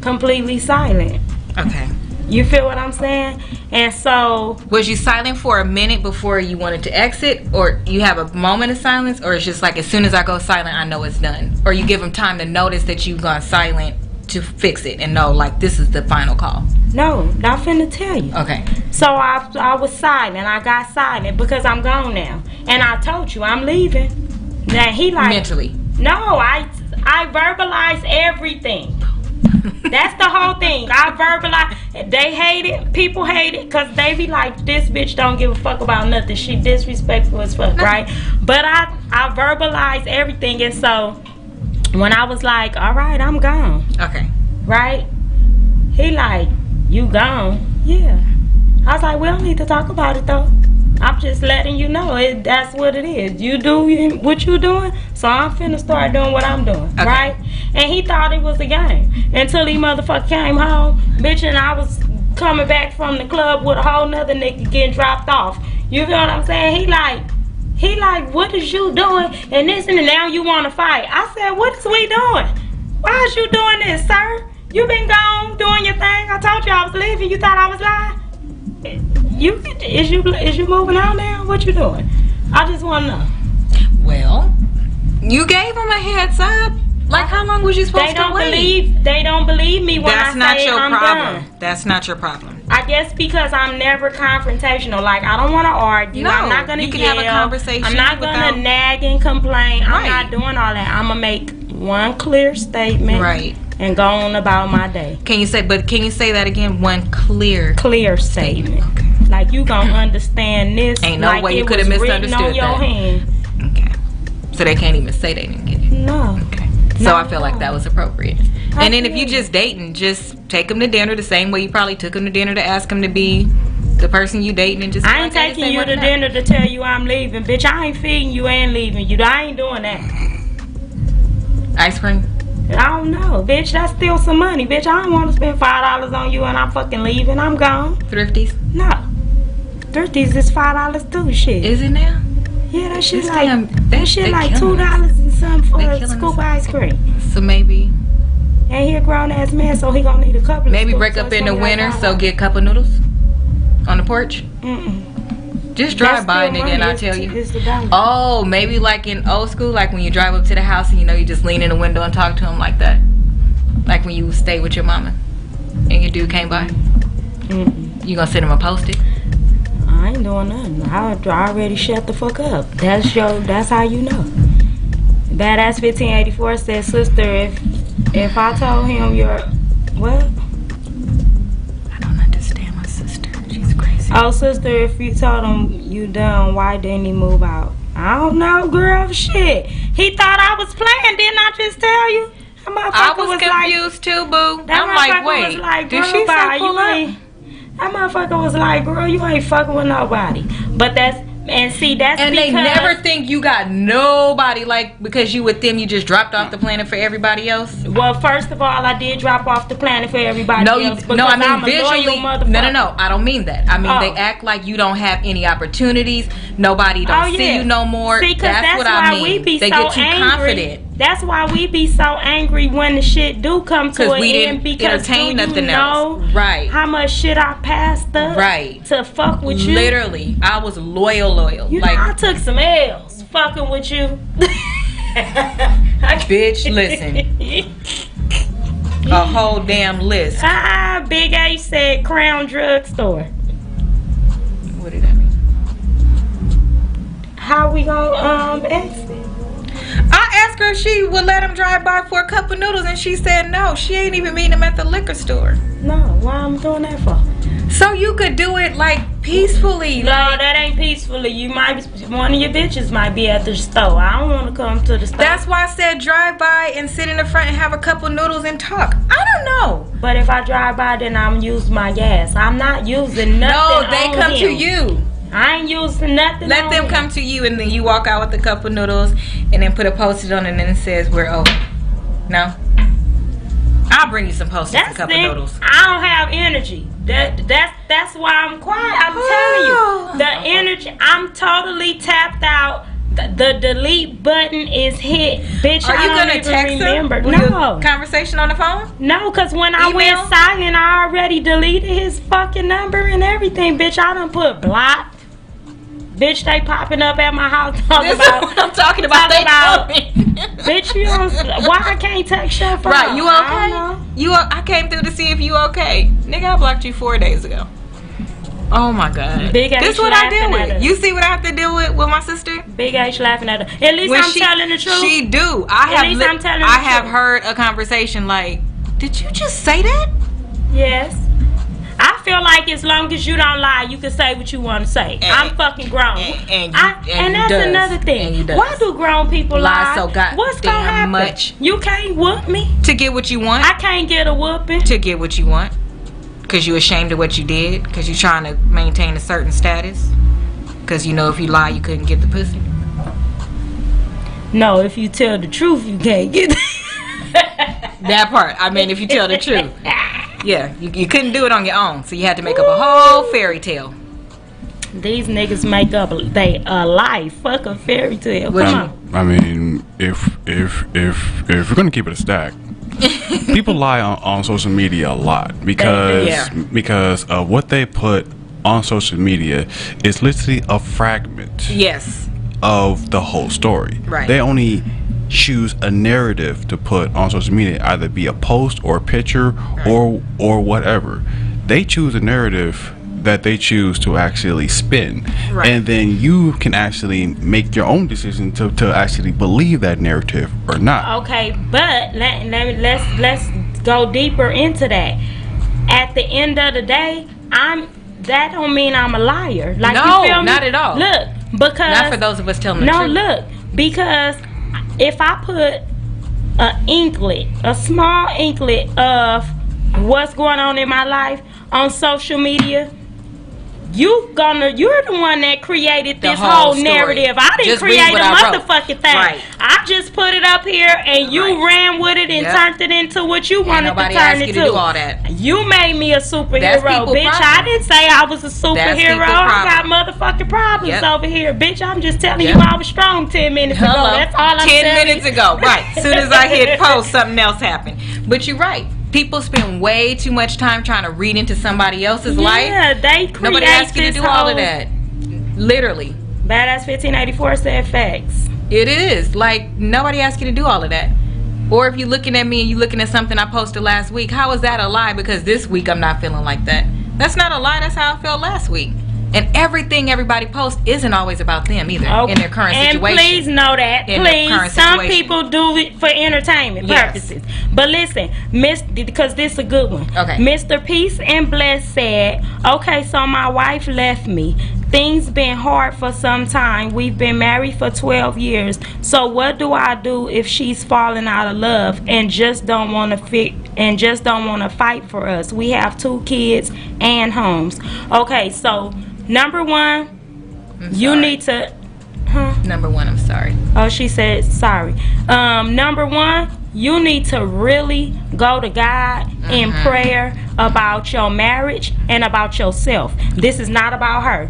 completely silent. Okay. You feel what I'm saying? And so, was you silent for a minute before you wanted to exit, or you have a moment of silence, or it's just like as soon as I go silent, I know it's done, or you give them time to notice that you've gone silent to fix it and know, like, this is the final call? No, not finna tell you. Okay. So I was silent. I got silent because I'm gone now, and I told you I'm leaving. Now he like mentally. No, I verbalized everything. That's the whole thing. I verbalize. They hate it. People hate it because they be like, this bitch don't give a fuck about nothing. She disrespectful as fuck, right? But I verbalize everything. And so when I was like, all right, I'm gone. Okay. Right? He like, you gone? Yeah. I was like, we don't need to talk about it though. I'm just letting you know that's what it is. You do what you doing, so I'm finna start doing what I'm doing, right? And he thought it was a game until he motherfucker came home, bitch, and I was coming back from the club with a whole nother nigga getting dropped off. You feel what I'm saying? He like, what is you doing? And this and now you want to fight. I said, what is we doing? Why is you doing this, sir? You been gone doing your thing. I told you I was leaving. You thought I was lying? Is you moving on now? What you doing? I just want to know. Well, you gave him a heads up. Like, how long was you supposed to wait? They don't believe me when I say I'm done. That's not your problem. I guess because I'm never confrontational. Like, I don't want to argue. No, I'm not gonna you can yell. have a conversation. I'm not gonna nag and complain. I'm not doing all that. I'm gonna make one clear statement. Right. And go on about my day. Can you say that again? One clear statement. Okay. Like, you gonna understand this. Ain't no way you could have misunderstood that. Hand. Okay. So they can't even say they didn't get it. No. Okay. So I feel like that was appropriate. And then if you just dating, just take them to dinner the same way you probably took them to dinner to ask them to be the person you dating, and just. I ain't taking you to dinner to tell you I'm leaving, bitch. I ain't feeding you and leaving you. I ain't doing that. Ice cream. I don't know, bitch. That's still some money, bitch. I don't want to spend $5 on you and I'm fucking leaving. I'm gone. Thrifties? No. Thrifties is $5 too. Shit. Is it now? Yeah, that shit like $2 and something for a scoop of ice cream. So maybe. And he a grown ass man, so he gonna need a couple. Maybe break up in the winter, so get a cup of noodles on the porch. Just drive by, nigga, and I'll tell you. Oh, maybe like in old school, like when you drive up to the house and you just lean in the window and talk to him like that. Like when you stay with your mama and your dude came by. You gonna send him a Post-it? I ain't doing nothing. I already shut the fuck up. That's how you know. Badass 1584 said, sister, if I told him you're what? I don't understand my sister. She's crazy. Oh, sister, if you told him you done, why didn't he move out? I don't know, girl. Shit. He thought I was playing. Didn't I just tell you? I was confused too, boo. I'm like, wait, did she say pull up? That motherfucker was like, girl, you ain't fucking with nobody. But that's because they never think you got nobody, like, because you with them, you just dropped off the planet for everybody else. Well, first of all, I did drop off the planet for everybody else. No, I mean visually. No, I don't mean that. I mean they act like you don't have any opportunities. Nobody don't see you no more. See, that's what I mean. They get too confident. That's why we be so angry when the shit do come to an end, because entertain nothing else. Right. How much shit I passed up. Right. To fuck with you. Literally, I was loyal. You know, I took some L's fucking with you. Bitch, listen. A whole damn list. Big H said Crown Drug Store. What did that mean? How we gonna exit? I asked her if she would let him drive by for a cup of noodles, and she said no. She ain't even meeting him at the liquor store. No, why I'm doing that for? So you could do it like peacefully. No, that ain't peacefully. One of your bitches might be at the store. I don't want to come to the store. That's why I said drive by and sit in the front and have a couple noodles and talk. I don't know. But if I drive by, then I'm using my gas. I'm not using nothing. No, they come to you. I ain't using nothing. Let them come to you, and then you walk out with a couple noodles, and then put a post-it on it, and then it says we're open. No, I'll bring you some post-its and a couple noodles. I don't have energy. That's why I'm quiet. I'm telling you, the energy. I'm totally tapped out. The delete button is hit, bitch. Are you gonna text remember. her? No conversation on the phone. No, cause when I went silent, I already deleted his fucking number and everything, bitch. I done put blocked. Bitch, they popping up at my house talking about what I'm talking about. Bitch, you don't. Why I can't text your phone? Right, you okay? I came through to see if you okay. Nigga, I blocked you 4 days ago. Oh my god. Big H this is what I deal with. You see what I have to deal with my sister? Big H laughing at her. At least I'm telling the truth. She do. I have heard a conversation like, did you just say that? Yes. I feel like as long as you don't lie, you can say what you want to say. I'm fucking grown. And that's another thing. Why do grown people lie? So what's gonna happen? Much. You can't whoop me. To get what you want? I can't get a whooping. To get what you want? Because you ashamed of what you did? Because you're trying to maintain a certain status? Because you know if you lie, you couldn't get the pussy? No, if you tell the truth, you can't get that part. I mean, if you tell the truth. Yeah, you couldn't do it on your own, so you had to make up a whole fairy tale. These niggas make up a life. Fuck a fairy tale. Come on. I mean, if we're gonna keep it a stack, people lie on social media a lot because of what they put on social media is literally a fragment. Yes. Of the whole story. Right. They only choose a narrative to put on social media, either be a post or a picture, right, or whatever. They choose a narrative that they choose to actually spin, right, and then you can actually make your own decision to actually believe that narrative or not. Okay, but let's go deeper into that. At the end of the day, that don't mean I'm a liar. Like, no, you feel me? Not at all. Look, because not for those of us telling the truth. No, look, because if I put a small inklet of what's going on in my life on social media, you're the one that created this whole narrative. I didn't create a motherfucking thing. Right. I just put it up here and you ran with it and turned it into what you wanted to turn it to. Do all that. You made me a superhero, bitch. I didn't say I was a superhero. I got motherfucking problems over here, bitch. I'm just telling you I was strong 10 minutes ago. That's all I'm saying. 10 minutes ago, right. As soon as I hit post, something else happened. But you're right. People spend way too much time trying to read into somebody else's life. Yeah, they create. Nobody asks you to do all of that. Literally. Badass 1584 said facts. It is. Like, nobody asks you to do all of that. Or if you're looking at me and you're looking at something I posted last week, how is that a lie? Because this week I'm not feeling like that. That's not a lie. That's how I felt last week. And everything everybody posts isn't always about them either in their current situation. And please know that. Please, some people do it for entertainment purposes. But listen, because this is a good one. Okay. Mr. Peace and Bless said, okay, so my wife left me. Things been hard for some time. We've been married for 12 years. So what do I do if she's falling out of love and just don't want to fight for us? We have 2 kids and homes. Okay, so number one, you need to. Number one, I'm sorry. Oh, she said sorry. Number one, you need to really go to God in prayer about your marriage and about yourself. This is not about her.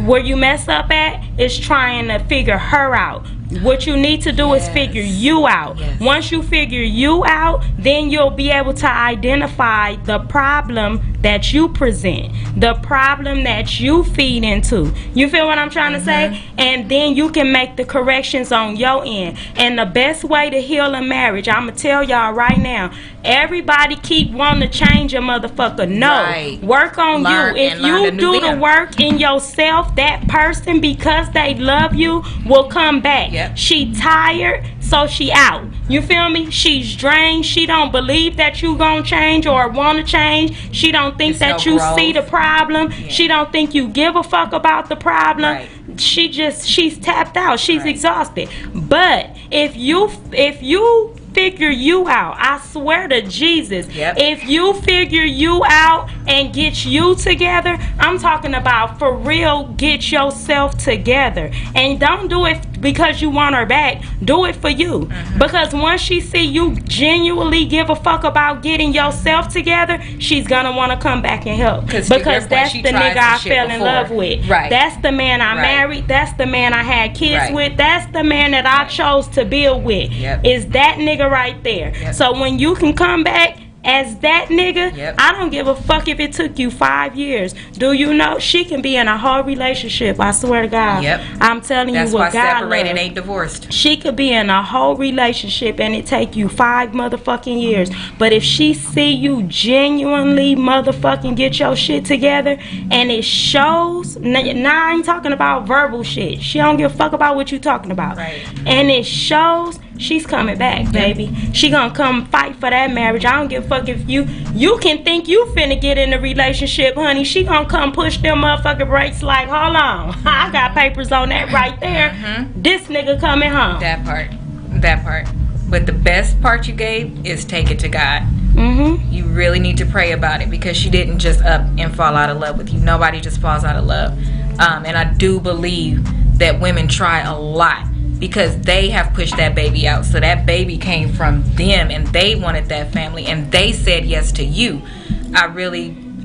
Where you mess up at is trying to figure her out. What you need to do is figure you out. Once you figure you out, then you'll be able to identify the problem that you present, the problem that you feed into. You feel what I'm trying to say? And then you can make the corrections on your end. And the best way to heal a marriage, I'm going to tell y'all right now, everybody keep wanting to change a motherfucker. No. Work on you. If you do the work in yourself, that person, because they love you, will come back. She tired, so she out. You feel me? She's drained. She don't believe that you gonna change or want to change. She don't think that you see the problem. She don't think you give a fuck about the problem. She's tapped out. She's exhausted. But if you figure you out, I swear to Jesus, if you figure you out and get you together, I'm talking about for real, get yourself together. And don't do it because you want her back. Do it for you. Because once she see you genuinely give a fuck about getting yourself together, she's gonna want to come back and help. Because that's the nigga I fell in love with. That's the man I married. That's the man I had kids with. That's the man that I chose to build with. Is that nigga right there. So when you can come back as that nigga, I don't give a fuck if it took you 5 years. Do you know she can be in a whole relationship? I swear to God. I'm telling you what God loves. That's why separated ain't divorced. She could be in a whole relationship and it take you 5 motherfucking years. But if she see you genuinely motherfucking get your shit together and it shows, now I ain't talking about verbal shit. She don't give a fuck about what you talking about. And it shows, she's coming back, baby. She gonna come fight for that marriage. I don't give a fuck if you can think you finna get in a relationship, honey. She gonna come push them motherfucking brakes like, hold on, I got papers on that right there. This nigga coming home. That part. But the best part you gave is take it to God. You really need to pray about it, because she didn't just up and fall out of love with you. Nobody just falls out of love. And I do believe that women try a lot, because they have pushed that baby out. So that baby came from them, and they wanted that family, and they said yes to you.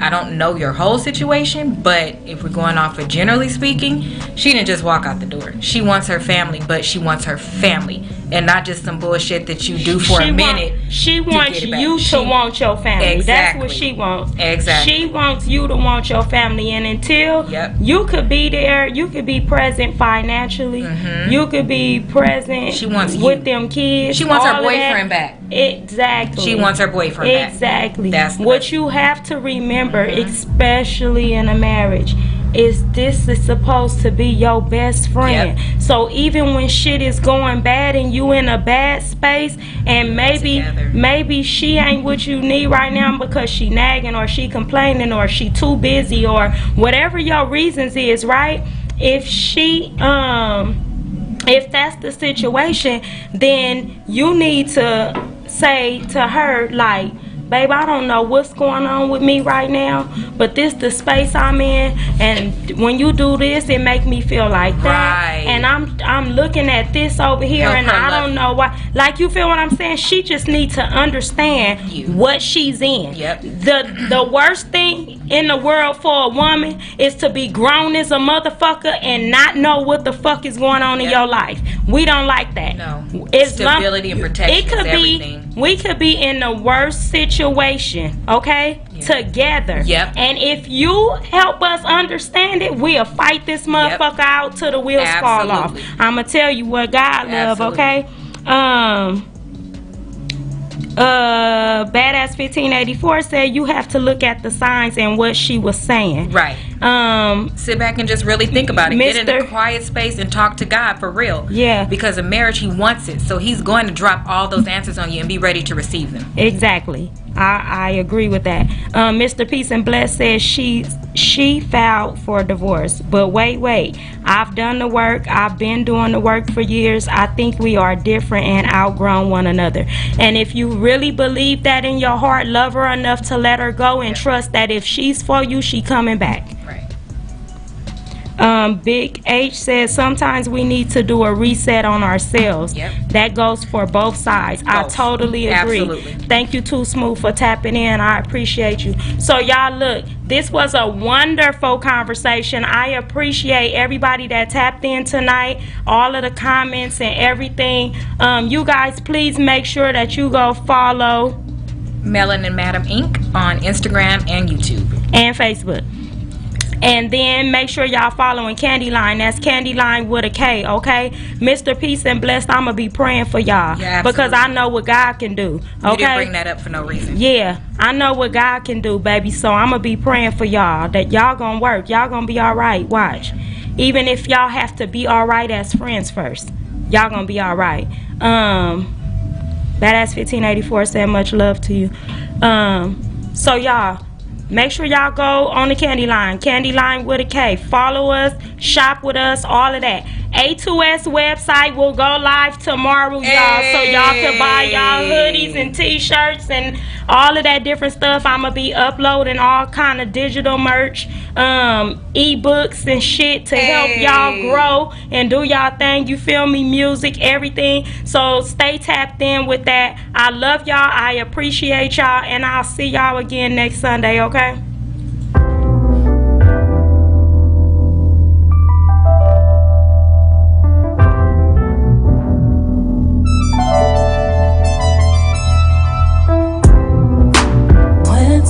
I don't know your whole situation, but if we're going off of generally speaking, she didn't just walk out the door. She wants her family, but she wants her family, and not just some bullshit that you do for a minute. She wants you to want your family. That's what she wants. She wants you to want your family, and until you could be there, you could be present financially, you could be present. She wants with them kids. She wants her boyfriend back. Exactly. She wants her boyfriend back. Exactly. That's what you have to remember, especially in a marriage, is this is supposed to be your best friend. So even when shit is going bad and you in a bad space, and maybe she ain't what you need right now because she nagging or she complaining or she too busy or whatever your reasons is, right? If that's the situation, then you need to say to her, like, babe, I don't know what's going on with me right now, but this the space I'm in, and when you do this, it make me feel like that, and I'm looking at this over here, and I don't know why. Like, you feel what I'm saying? She just needs to understand what she's in. The worst thing in the world for a woman is to be grown as a motherfucker and not know what the fuck is going on in your life. We don't like that. No. Stability and protection. It could be. We could be in the worst situation, okay, together. And if you help us understand it, we'll fight this motherfucker out till the wheels fall off. I'm gonna tell you what God love, okay? Badass 1584 said you have to look at the signs and what she was saying. Right. Sit back and just really think about it. Get in a quiet space and talk to God for real. Yeah. Because a marriage, he wants it. So he's going to drop all those answers on you and be ready to receive them. Exactly. I agree with that. Mr. Peace and Bless says she filed for divorce. But wait. I've done the work. I've been doing the work for years. I think we are different and outgrown one another. And if you really believe that in your heart, love her enough to let her go and trust that if she's for you, she coming back. Right. Big H says sometimes we need to do a reset on ourselves. Yep. That goes for both sides. Both. I totally agree. Absolutely. Thank you, Too Smooth, for tapping in. I appreciate you. So y'all, look, this was a wonderful conversation. I appreciate everybody that tapped in tonight, all of the comments and everything. You guys, please make sure that you go follow Melanin Madam Inc. on Instagram and YouTube and Facebook. And then make sure y'all following Candyline. That's Candyline with a K, okay? Mr. Peace and Blessed, I'm going to be praying for y'all. Yeah, because I know what God can do, okay? You didn't bring that up for no reason. Yeah, I know what God can do, baby. So I'm going to be praying for y'all that y'all going to work. Y'all going to be all right. Watch. Even if y'all have to be all right as friends first, y'all going to be all right. Badass 1584 said much love to you. So y'all, make sure y'all go on the Candyline with a K. Follow us, shop with us, all of that. A2S website will go live tomorrow, y'all. So y'all can buy y'all hoodies and t-shirts and all of that different stuff. I'm going to be uploading all kind of digital merch, ebooks and shit to help y'all grow and do y'all thing. You feel me? Music, everything. So stay tapped in with that. I love y'all. I appreciate y'all. And I'll see y'all again next Sunday, okay?